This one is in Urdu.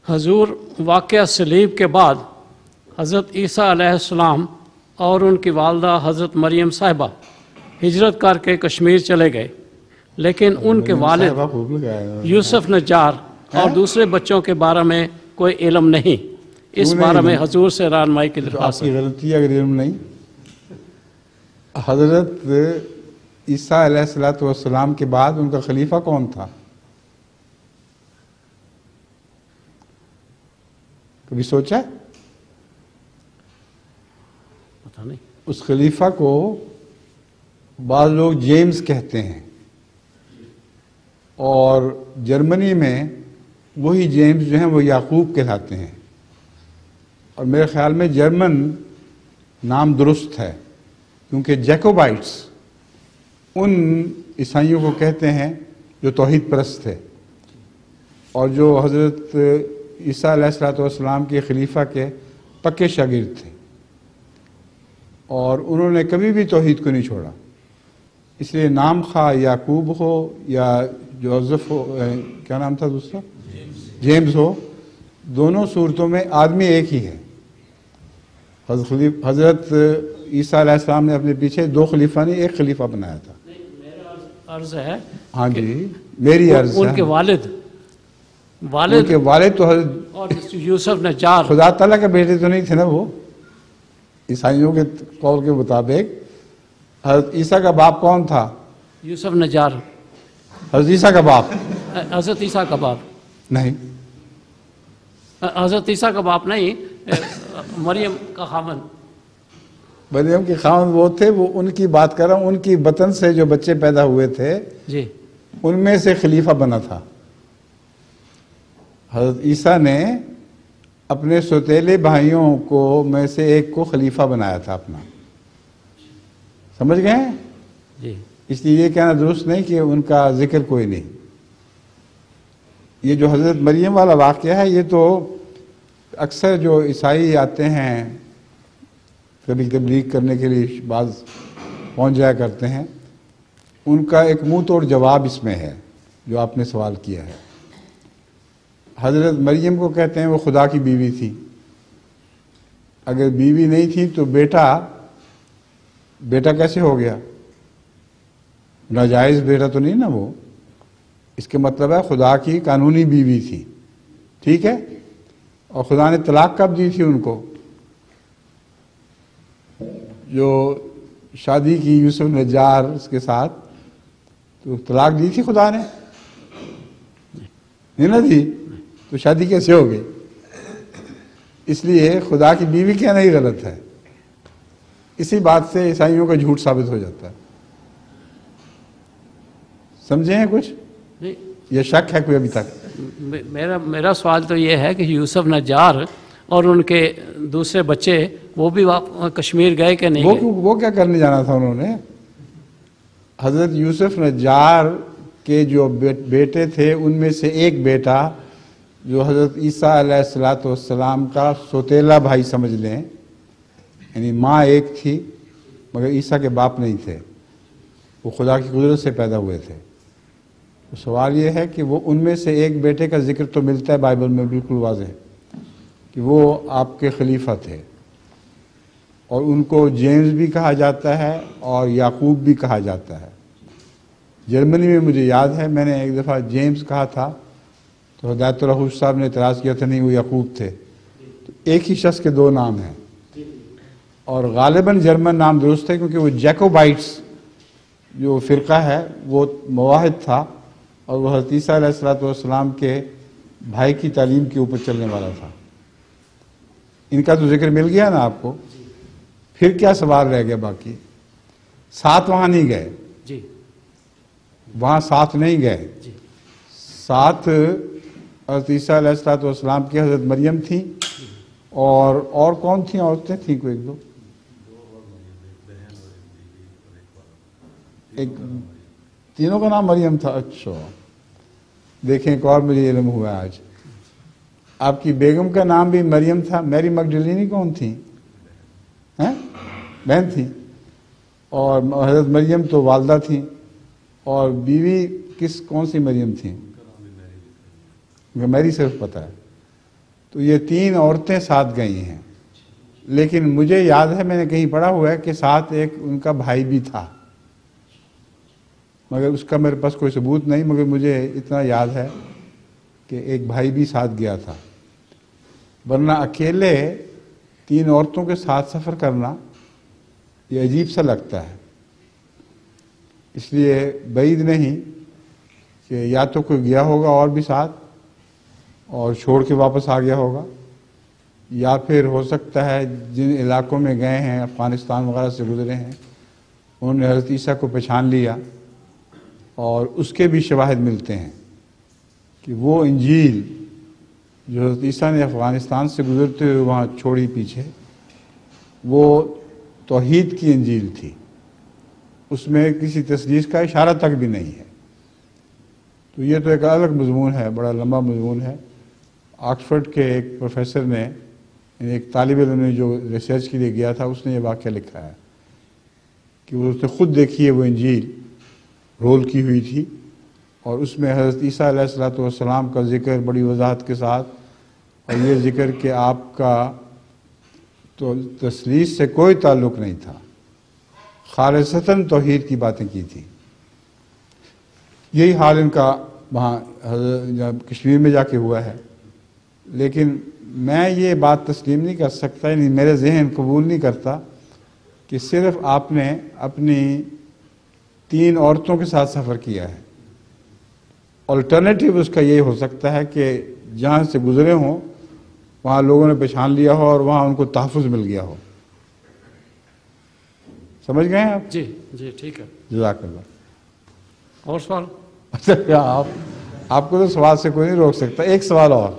حضور واقعہ صلیب کے بعد حضرت عیسیٰ علیہ السلام اور ان کی والدہ حضرت مریم صاحبہ ہجرت کر کے کشمیر چلے گئے، لیکن ان کے والد یوسف نجار اور دوسرے بچوں کے بارے میں کوئی علم نہیں۔ اس بارے میں حضور سے رہنمائی کی درخواست ہے۔ غلطی اگر علم نہیں، حضرت عیسیٰ علیہ السلام کے بعد ان کا خلیفہ کون تھا؟ کبھی سوچا؟ پتہ نہیں۔ اس خلیفہ کو بعض لوگ جیمز کہتے ہیں، اور جرمنی میں وہی جیمز جو ہیں وہ یعقوب کہلاتے ہیں، اور میرے خیال میں جرمن نام درست ہے، کیونکہ جیکوبائٹس ان عیسائیوں کو کہتے ہیں جو توحید پرست تھے، اور جو حضرت عیسیٰ علیہ السلام کے خلیفہ کے پکے شاگرد تھے، اور انہوں نے کبھی بھی توحید کو نہیں چھوڑا۔ اس لیے نام خواہ یعقوب ہو یا جوزف ہو، کیا نام تھا دوسرا، جیمز ہو، دونوں صورتوں میں آدمی ایک ہی ہے۔ حضرت عیسیٰ علیہ السلام نے اپنے پیچھے دو خلیفہ نہیں، ایک خلیفہ بنایا تھا۔ میرا عرض ہے، ہاں جی، میری عرض ہے، ان کے والد تو حضرت اور یوسف نجار خدا تعالیٰ کے بیٹے تو نہیں تھے نا وہ، عیسائیوں کے قول کے مطابق۔ حضرت عیسیٰ کا باپ کون تھا؟ یوسف نجار۔ حضرت عیسیٰ کا باپ حضرت عیسیٰ کا باپ نہیں، حضرت عیسیٰ کا باپ نہیں، مریم کا خاوند۔ مریم کے خاوند وہ تھے، وہ ان کی بات کر رہا ہوں، ان کی بطن سے جو بچے پیدا ہوئے تھے جی، ان میں سے خلیفہ بنا تھا۔ حضرت عیسیٰ نے اپنے سوتیلے بھائیوں کو میں سے ایک کو خلیفہ بنایا تھا اپنا، سمجھ گئے؟ جی، اس لیے یہ کہنا درست نہیں کہ ان کا ذکر کوئی نہیں۔ یہ جو حضرت مریم والا واقعہ ہے، یہ تو اکثر جو عیسائی آتے ہیں کبھی تبلیغ کرنے کے لیے بعض پہنچ جایا کرتے ہیں، ان کا ایک منہ توڑ جواب اس میں ہے جو آپ نے سوال کیا ہے۔ حضرت مریم کو کہتے ہیں وہ خدا کی بیوی تھی۔ اگر بیوی نہیں تھی تو بیٹا کیسے ہو گیا؟ ناجائز بیٹا تو نہیں نا وہ، اس کے مطلب ہے خدا کی قانونی بیوی تھی، ٹھیک ہے؟ اور خدا نے طلاق کب دی تھی ان کو؟ جو شادی کی یوسف نجار اس کے ساتھ، تو طلاق دی تھی خدا نے؟ نہیں نہ دی، تو شادی کیسے ہو گئی؟ اس لیے خدا کی بیوی کہنا ہی غلط ہے۔ اسی بات سے عیسائیوں کا جھوٹ ثابت ہو جاتا ہے۔ سمجھے ہیں کچھ؟ یہ شک ہے کوئی ابھی تک؟ میرا سوال تو یہ ہے کہ یوسف نجار اور ان کے دوسرے بچے وہ بھی کشمیر گئے کہ نہیں گئے؟ وہ کیا کرنے جانا تھا انہوں نے؟ حضرت یوسف نجار کے جو بیٹے تھے ان میں سے ایک بیٹا جو حضرت عیسیٰ علیہ السلام کا سوتیلا بھائی سمجھ لیں، یعنی ماں ایک تھی مگر عیسیٰ کے باپ نہیں تھے، وہ خدا کی قدرت سے پیدا ہوئے تھے۔ تو سوال یہ ہے کہ وہ ان میں سے ایک بیٹے کا ذکر تو ملتا ہے بائبل میں بالکل واضح کہ وہ آپ کے خلیفہ تھے، اور ان کو جیمز بھی کہا جاتا ہے اور یعقوب بھی کہا جاتا ہے۔ جرمنی میں مجھے یاد ہے میں نے ایک دفعہ جیمز کہا تھا تو ہدایت اللہ صاحب نے اعتراض کیا تھا نہیں وہ یعقوب تھے۔ تو ایک ہی شخص کے دو نام ہیں، اور غالباً جرمن نام درست ہے کیونکہ وہ جیکوبائٹس جو فرقہ ہے وہ مواحد تھا، اور وہ حضرت عیسیٰ علیہ السلام کے بھائی کی تعلیم کے اوپر چلنے والا تھا۔ ان کا تو ذکر مل گیا نا آپ کو، پھر کیا سوال رہ گیا باقی؟ ساتھ وہاں نہیں گئے جی، وہاں ساتھ نہیں گئے، ساتھ حضرت عیسیٰ علیہ السلام کی حضرت مریم تھیں، اور کون تھیں عورتیں تھیں کوئی ایک دو، ایک تینوں کا نام مریم تھا۔ اچھا دیکھیں ایک اور مجھے علم ہوا آج، آپ کی بیگم کا نام بھی مریم تھا۔ میری مگڈلینی کون تھی؟ بہن تھی، اور حضرت مریم تو والدہ تھیں، اور بیوی کون سی مریم تھیں؟ میری صرف پتہ ہے۔ تو یہ 3 عورتیں ساتھ گئی ہیں، لیکن مجھے یاد ہے میں نے کہیں پڑھا ہوا ہے کہ ساتھ ایک ان کا بھائی بھی تھا، مگر اس کا میرے پاس کوئی ثبوت نہیں، مگر مجھے اتنا یاد ہے کہ ایک بھائی بھی ساتھ گیا تھا، ورنہ اکیلے 3 عورتوں کے ساتھ سفر کرنا یہ عجیب سا لگتا ہے۔ اس لیے بعید نہیں کہ یا تو کوئی گیا ہوگا اور بھی ساتھ اور چھوڑ کے واپس آ گیا ہوگا، یا پھر ہو سکتا ہے جن علاقوں میں گئے ہیں، افغانستان وغیرہ سے گزرے ہیں، انہوں نے حضرت عیسیٰ کو پہچان لیا، اور اس کے بھی شواہد ملتے ہیں کہ وہ انجیل جو حضرت عیسیٰ نے افغانستان سے گزرتے ہوئے وہاں چھوڑی پیچھے، وہ توحید کی انجیل تھی، اس میں کسی تثلیث کا اشارہ تک بھی نہیں ہے۔ تو یہ تو ایک الگ مضمون ہے، بڑا لمبا مضمون ہے۔ آکسفورڈ کے ایک پروفیسر نے، ایک طالب علم نے جو ریسرچ کے لیے گیا تھا، اس نے یہ واقعہ لکھا ہے کہ اس نے خود دیکھی ہے وہ انجیل رول کی ہوئی تھی، اور اس میں حضرت عیسیٰ علیہ السلام کا ذکر بڑی وضاحت کے ساتھ، اور یہ ذکر کہ آپ کا تو تثلیث سے کوئی تعلق نہیں تھا، خالصتاً توحید کی باتیں کی تھی۔ یہی حال ان کا وہاں کشمیر میں جا کے ہوا ہے، لیکن میں یہ بات تسلیم نہیں کر سکتا، یعنی میرے ذہن قبول نہیں کرتا کہ صرف آپ نے اپنی 3 عورتوں کے ساتھ سفر کیا ہے۔ الٹرنیٹیو اس کا یہ ہو سکتا ہے کہ جہاں سے گزرے ہوں وہاں لوگوں نے پہچان لیا ہو اور وہاں ان کو تحفظ مل گیا ہو۔ سمجھ گئے ہیں آپ؟ جی جی ٹھیک ہے، جزاک اللہ۔ اور سوال؟ اچھا، آپ کو تو سوال سے کوئی نہیں روک سکتا۔ ایک سوال اور۔